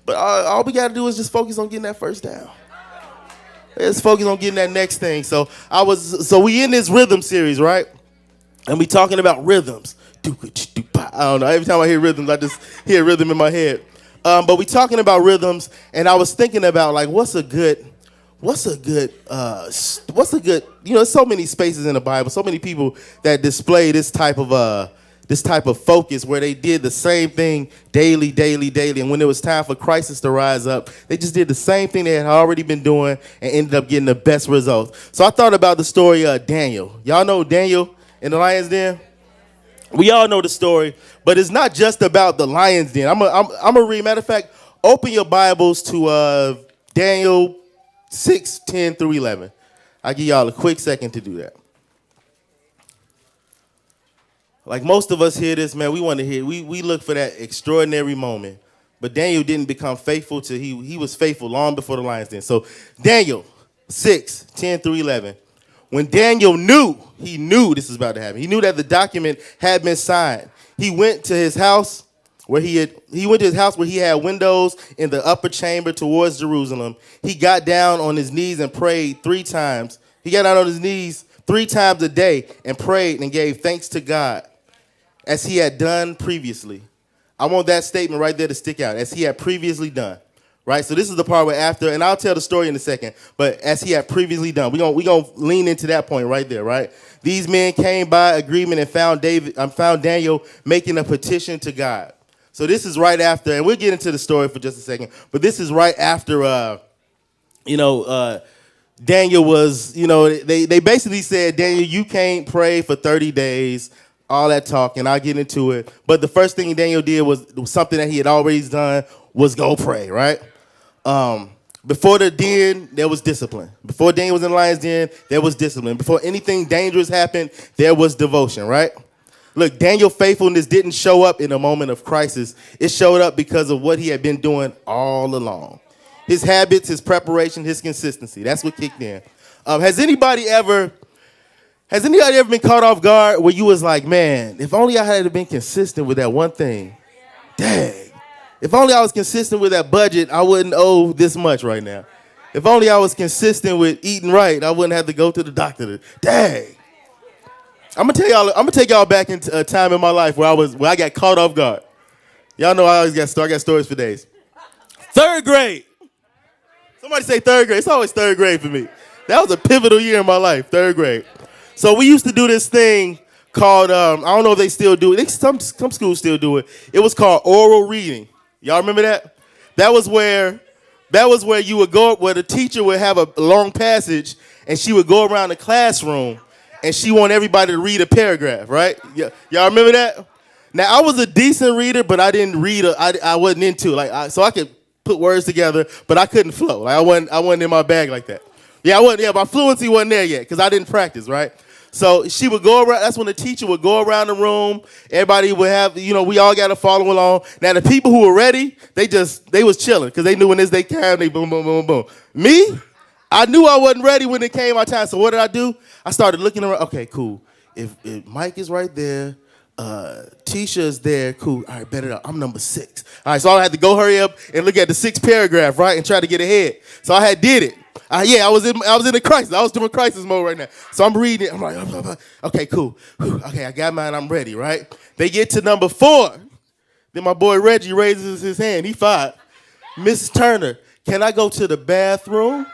But all we got to do is just focus on getting that first down. Let's focus on getting that next thing. So we in this rhythm series, right? And we talking about rhythms. I don't know. Every time I hear rhythms, I just hear rhythm in my head. But we talking about rhythms, and I was thinking about like what's a good. There's so many spaces in the Bible, so many people that display this type of focus where they did the same thing daily. And when it was time for crisis to rise up, they just did the same thing they had already been doing and ended up getting the best results. So I thought about the story of Daniel. Y'all know Daniel in the lion's den? We all know the story, but it's not just about the lion's den. I'm going to read. Matter of fact, open your Bibles to Daniel 6:10 through 11. I'll give y'all a quick second to do that. Like most of us hear this, man, we want to hear, we look for that extraordinary moment. But Daniel didn't become faithful till he was faithful long before the lion's den. So Daniel 6:10 through 11. When Daniel knew this was about to happen. He knew that the document had been signed. He went to his house where he had windows in the upper chamber towards Jerusalem. He got down on his knees and prayed 3 times. He got down on his knees 3 times a day and prayed and gave thanks to God as he had done previously. I want that statement right there to stick out, as he had previously done. Right? So this is the part where after, and I'll tell the story in a second, but as he had previously done. We're gonna lean into that point right there, right? These men came by agreement and found Daniel making a petition to God. So this is right after, and we'll get into the story for just a second, but this is right after, Daniel was, they basically said, Daniel, you can't pray for 30 days, all that talk, and I'll get into it. But the first thing Daniel did was something that he had always done, was go pray, right? Before the den, there was discipline. Before Daniel was in the lion's den, there was discipline. Before anything dangerous happened, there was devotion, right? Look, Daniel's faithfulness didn't show up in a moment of crisis. It showed up because of what he had been doing all along. His habits, his preparation, his consistency. That's what kicked in. Has anybody ever been caught off guard where you was like, man, if only I had been consistent with that one thing. Dang. If only I was consistent with that budget, I wouldn't owe this much right now. If only I was consistent with eating right, I wouldn't have to go to the doctor. Dang. I'm gonna take y'all back into a time in my life where I got caught off guard. Y'all know I got stories for days. 3rd grade. Somebody say 3rd grade. It's always 3rd grade for me. That was a pivotal year in my life, 3rd grade. So we used to do this thing called, I don't know if they still do it. Some schools still do it. It was called oral reading. Y'all remember that? That was where you would go, where the teacher would have a long passage and she would go around the classroom and she want everybody to read a paragraph, right? Y'all remember that? Now, I was a decent reader, but I didn't read. I wasn't into it. So I could put words together, but I couldn't flow. Like I wasn't in my bag like that. Yeah, I wasn't. Yeah, my fluency wasn't there yet because I didn't practice, right? So she would go around. That's when the teacher would go around the room. Everybody would have, we all got to follow along. Now the people who were ready, they was chilling because they knew when this day came, they boom, boom, boom, boom. Me, I knew I wasn't ready when it came my time. So what did I do? I started looking around. Okay, cool. If Mike is right there, Tisha is there. Cool. All right, better. I'm number 6. All right, so I had to go hurry up and look at the 6th paragraph, right, and try to get ahead. So I did it. I was in the crisis. I was doing crisis mode right now. So I'm reading it. I'm like, okay, cool. Okay, I got mine. I'm ready, right? They get to number 4. Then my boy Reggie raises his hand. He 5. Mrs. Turner, can I go to the bathroom?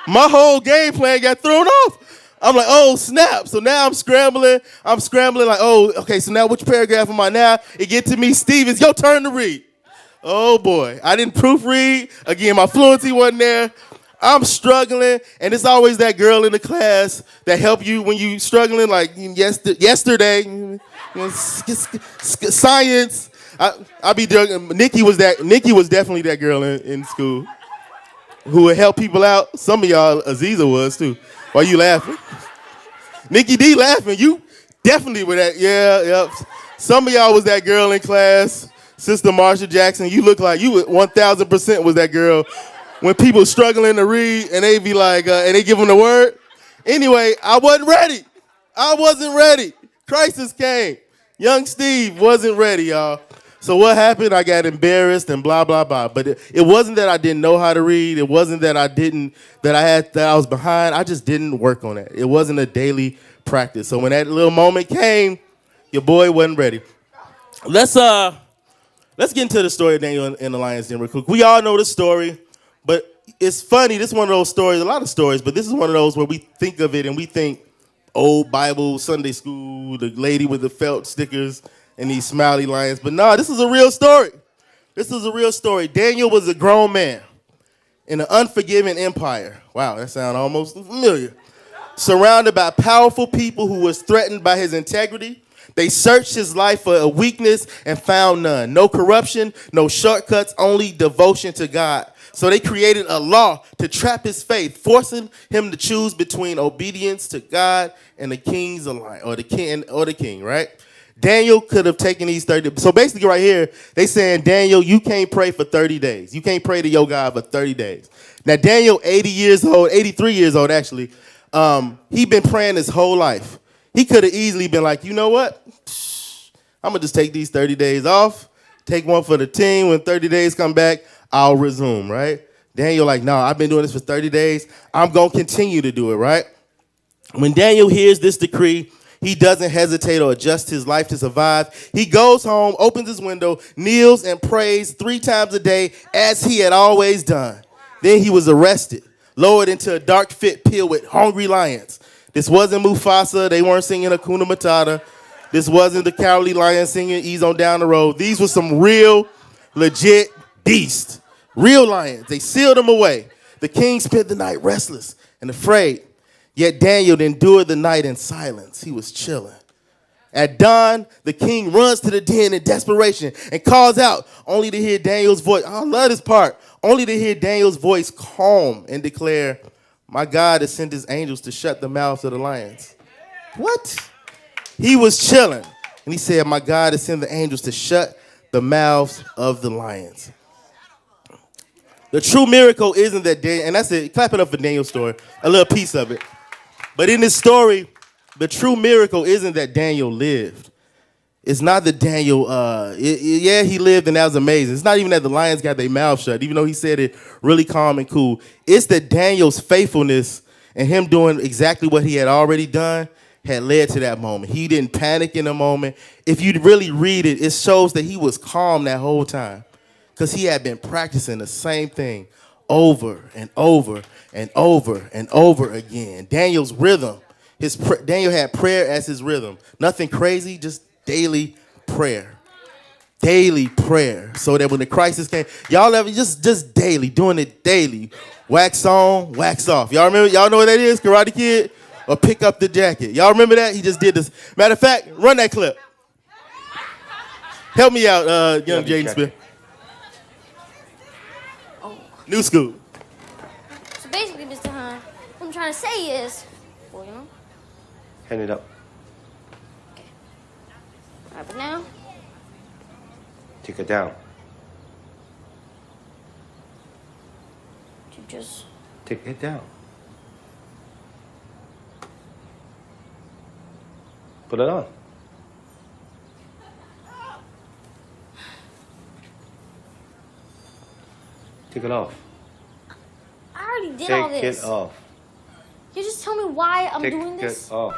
My whole game plan got thrown off. I'm like, oh, snap. So now I'm scrambling like, oh, okay, so now which paragraph am I now? It get to me, Steve, it's your turn to read. Oh, boy. I didn't proofread. Again, my fluency wasn't there. I'm struggling, and it's always that girl in the class that help you when you struggling, like yesterday, science. I be doing. Nikki was definitely that girl in school who would help people out. Some of y'all, Aziza was too. Why you laughing? Nikki D laughing. You definitely were that. Yeah, yep. Some of y'all was that girl in class. Sister Marsha Jackson, you look like you 1,000% was that girl. When people struggling to read and they be like, and they give them the word. Anyway, I wasn't ready. Crisis came. Young Steve wasn't ready, y'all. So what happened? I got embarrassed and blah, blah, blah. But it wasn't that I didn't know how to read. It wasn't that I was behind. I just didn't work on it. It wasn't a daily practice. So when that little moment came, your boy wasn't ready. Let's get into the story of Daniel in the lion's den real quick. We all know the story, but it's funny. This is one of those stories, a lot of stories, but this is one of those where we think of it and we think old Bible, Sunday school, the lady with the felt stickers and these smiley lions. But no, this is a real story. This is a real story. Daniel was a grown man in an unforgiving empire. Wow, that sounds almost familiar. Surrounded by powerful people who was threatened by his integrity. They searched his life for a weakness and found none. No corruption, no shortcuts, only devotion to God. So they created a law to trap his faith, forcing him to choose between obedience to God and the king's alliance, or the king, right? Daniel could have taken these 30. So basically right here, they saying, Daniel, you can't pray for 30 days. You can't pray to your God for 30 days. Now, Daniel, 83 years old, actually, he been praying his whole life. He could have easily been like, you know what? I'm going to just take these 30 days off, take one for the team. When 30 days come back, I'll resume, right? Daniel like, no, I've been doing this for 30 days. I'm going to continue to do it, right? When Daniel hears this decree, he doesn't hesitate or adjust his life to survive. He goes home, opens his window, kneels and prays 3 times a day as he had always done. Then he was arrested, lowered into a dark pit filled with hungry lions. This wasn't Mufasa. They weren't singing Hakuna Matata. This wasn't the Cowardly Lion singing Ease on Down the Road. These were some real, legit beasts. Real lions. They sealed them away. The king spent the night restless and afraid. Yet Daniel endured the night in silence. He was chilling. At dawn, the king runs to the den in desperation and calls out, only to hear Daniel's voice. I love this part. Only to hear Daniel's voice calm and declare, my God has sent his angels to shut the mouths of the lions. What? He was chilling. And he said, my God has sent the angels to shut the mouths of the lions. The true miracle isn't that Daniel, and that's it, clap it up for Daniel's story, a little piece of it. But in this story, the true miracle isn't that Daniel lived. It's not that Daniel, he lived and that was amazing. It's not even that the lions got their mouth shut, even though he said it really calm and cool. It's that Daniel's faithfulness and him doing exactly what he had already done had led to that moment. He didn't panic in the moment. If you really read it, it shows that he was calm that whole time because he had been practicing the same thing over and over and over and over again. Daniel's rhythm, Daniel had prayer as his rhythm. Nothing crazy, just daily prayer. Daily prayer. So that when the crisis came, y'all ever just daily, doing it daily. Wax on, wax off. Y'all remember? Y'all know what that is? Karate Kid? Or Pick Up the Jacket. Y'all remember that? He just did this. Matter of fact, run that clip. Help me out, young Jaden Smith. Oh. New school. So basically, Mr. Hahn, what I'm trying to say is, well, you know. Hand it up. Okay. All right, but now. Take it down. You just. Take it down. Put it on. Take it off. I already did all this. Take it off. You just tell me why I'm doing this? Take it off.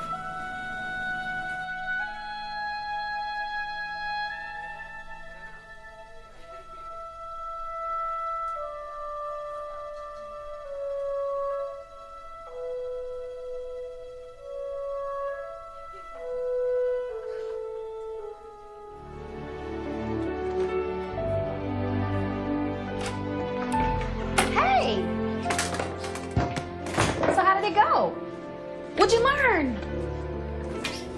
Hey! So how did it go? What'd you learn?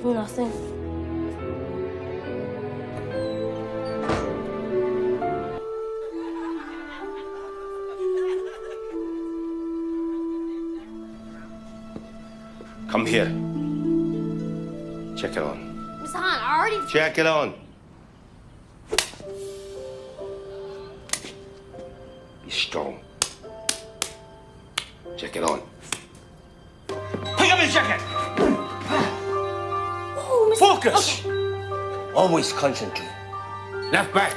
Nothing. Come here. Check it on. Mr. Hahn, I already... Check it on. Be strong. Check it on. Pick up his jacket! Ooh, Mr. Focus! Okay. Always concentrate. Left back.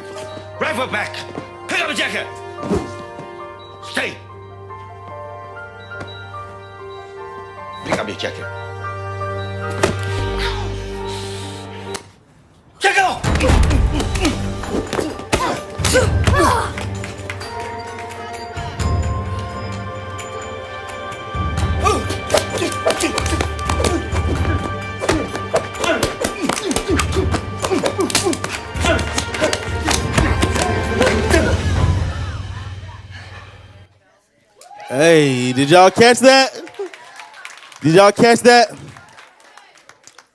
Rifle back. Pick up your jacket. Stay. Pick up your jacket. Jacket off. Hey, did y'all catch that? Did y'all catch that?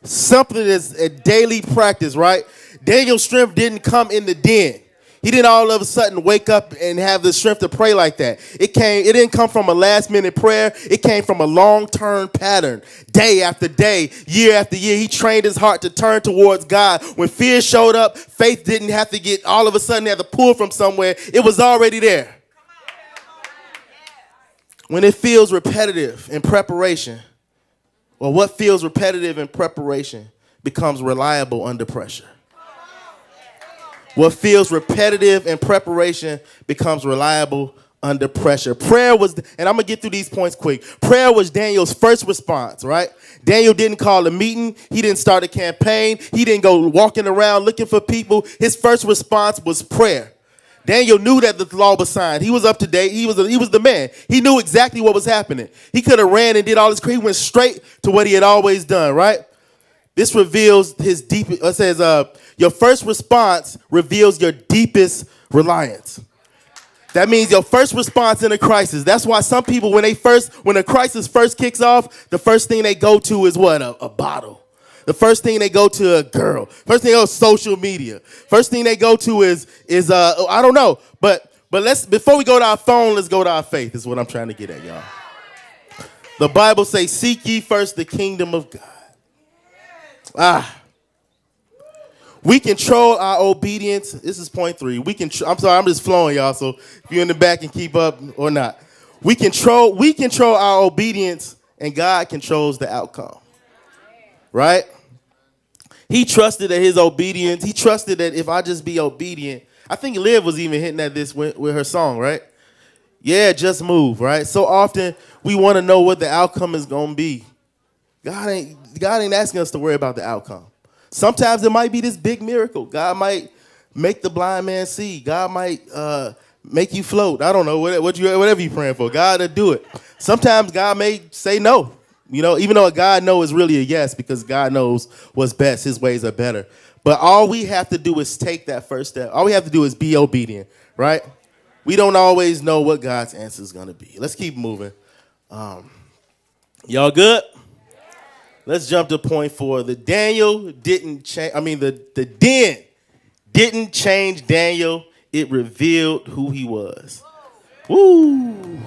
Something that's a daily practice, right? Daniel's strength didn't come in the den. He didn't all of a sudden wake up and have the strength to pray like that. It didn't come from a last minute prayer. It came from a long-term pattern. Day after day, year after year, he trained his heart to turn towards God. When fear showed up, faith didn't have to get all of a sudden have to pull from somewhere. It was already there. When it feels repetitive in preparation, or what feels repetitive in preparation becomes reliable under pressure. What feels repetitive in preparation becomes reliable under pressure. Prayer was, and I'm going to get through these points quick. Prayer was Daniel's first response, right? Daniel didn't call a meeting. He didn't start a campaign. He didn't go walking around looking for people. His first response was prayer. Daniel knew that the law was signed. He was up to date. He was the man. He knew exactly what was happening. He could have ran and did all this. He went straight to what he had always done, right? This reveals his deepest, it says, your first response reveals your deepest reliance. That means your first response in a crisis. That's why some people, when a crisis first kicks off, the first thing they go to is what? A bottle. The first thing they go to a girl. First thing they go to social media. First thing they go to is I don't know. But before we go to our phone, let's go to our faith. Is what I'm trying to get at, y'all. The Bible says, "Seek ye first the kingdom of God." We control our obedience. This is point 3. I'm sorry, I'm just flowing, y'all. So if you're in the back and keep up or not, we control our obedience, and God controls the outcome. Right? He trusted that his obedience. He trusted that if I just be obedient. I think Liv was even hitting at this with her song, right? Yeah, just move, right? So often we want to know what the outcome is going to be. God ain't asking us to worry about the outcome. Sometimes it might be this big miracle. God might make the blind man see. God might make you float. I don't know, whatever you're praying for. God will do it. Sometimes God may say no. You know, even though a God no is really a yes, because God knows what's best. His ways are better. But all we have to do is take that first step. All we have to do is be obedient, right? We don't always know what God's answer is going to be. Let's keep moving. Y'all good? Let's jump to point 4. The den didn't change Daniel. It revealed who he was. Woo!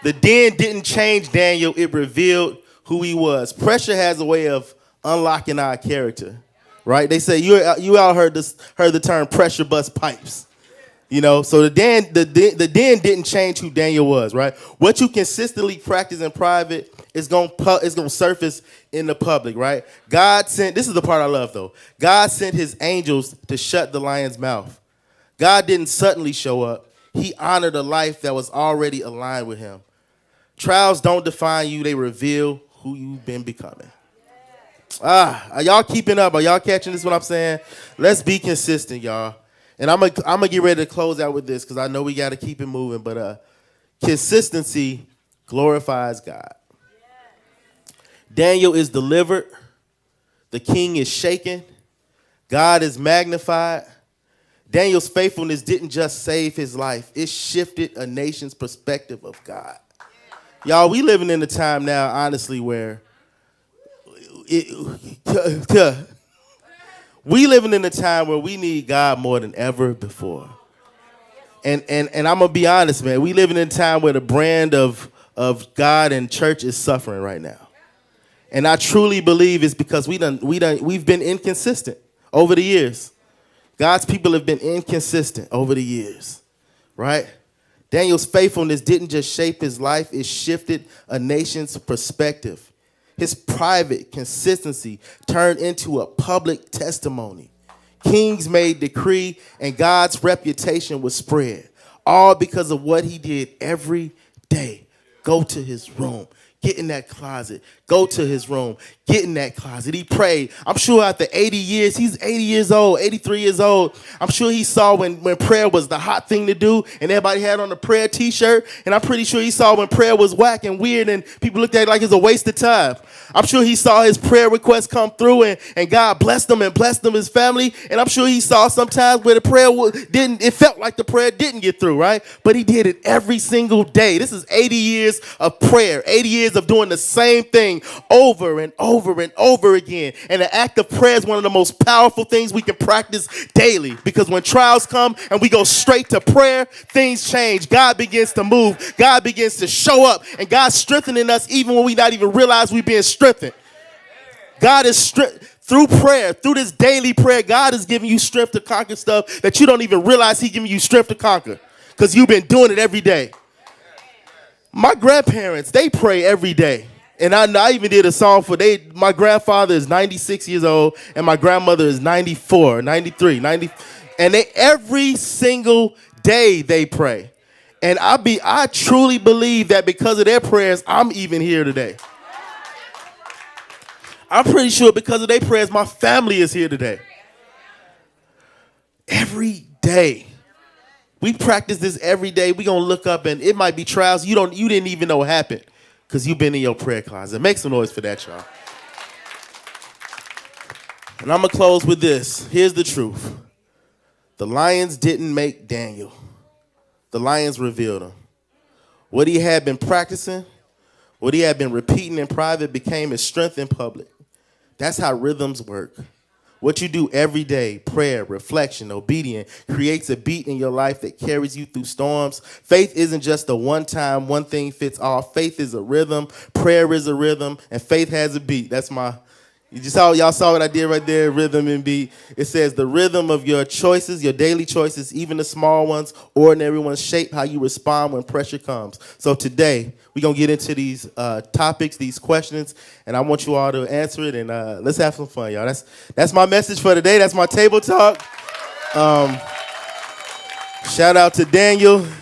The den didn't change Daniel. It revealed who he was. Pressure has a way of unlocking our character, right? They say you all heard the term pressure bust pipes. You know, so the den didn't change who Daniel was, right? What you consistently practice in private is gonna surface in the public, right? This is the part I love though. God sent his angels to shut the lion's mouth. God didn't suddenly show up. He honored a life that was already aligned with him. Trials don't define you, they reveal who you've been becoming. Are y'all keeping up? Are y'all catching this, what I'm saying? Let's be consistent, y'all. And I'm gonna get ready to close out with this because I know we got to keep it moving. But consistency glorifies God. Daniel is delivered. The king is shaken. God is magnified. Daniel's faithfulness didn't just save his life. It shifted a nation's perspective of God. Y'all, we living in a time now, honestly, where we living in a time where we need God more than ever before. And I'm going to be honest, man. We living in a time where the brand of God and church is suffering right now. And I truly believe it's because we've been inconsistent over the years. God's people have been inconsistent over the years, right? Daniel's faithfulness didn't just shape his life, it shifted a nation's perspective. His private consistency turned into a public testimony. Kings made decree, and God's reputation was spread. All because of what he did every day. Go to his room. Get in that closet. Go to his room. Get in that closet. He prayed. I'm sure after 80 years, he's 80 years old, 83 years old. I'm sure he saw when prayer was the hot thing to do and everybody had on the prayer t-shirt. And I'm pretty sure he saw when prayer was whack and weird and people looked at it like it's a waste of time. I'm sure he saw his prayer requests come through and God blessed him and blessed him, his family. And I'm sure he saw sometimes where the prayer it felt like the prayer didn't get through, right? But he did it every single day. This is 80 years of prayer, 80 years of doing the same thing over and over and over again. And the act of prayer is one of the most powerful things we can practice daily, because when trials come and we go straight to prayer, things change. God begins to move. God begins to show up, and God's strengthening us even when we not even realize we're being strengthened. God is through prayer, through this daily prayer, God is giving you strength to conquer stuff that you don't even realize he's giving you strength to conquer, because you've been doing it every day. My grandparents, they pray every day. And I even did a song for my grandfather is 96 years old and my grandmother is 94, 93, 90. And they every single day they pray. And I truly believe that because of their prayers, I'm even here today. I'm pretty sure because of their prayers, my family is here today. Every day. We practice this every day. We're going to look up and it might be trials you didn't even know happened because you've been in your prayer closet. Make some noise for that, y'all. And I'm going to close with this. Here's the truth. The lions didn't make Daniel. The lions revealed him. What he had been practicing, what he had been repeating in private became his strength in public. That's how rhythms work. What you do every day, prayer, reflection, obedience, creates a beat in your life that carries you through storms. Faith isn't just a one-time, one thing fits all. Faith is a rhythm. Prayer is a rhythm. And faith has a beat. Y'all saw what I did right there, rhythm and beat. It says the rhythm of your choices, your daily choices, even the small ones, ordinary ones, shape how you respond when pressure comes. So today, we're going to get into these topics, these questions, and I want you all to answer it, and let's have some fun, y'all. That's my message for today. That's my table talk. Shout out to Daniel.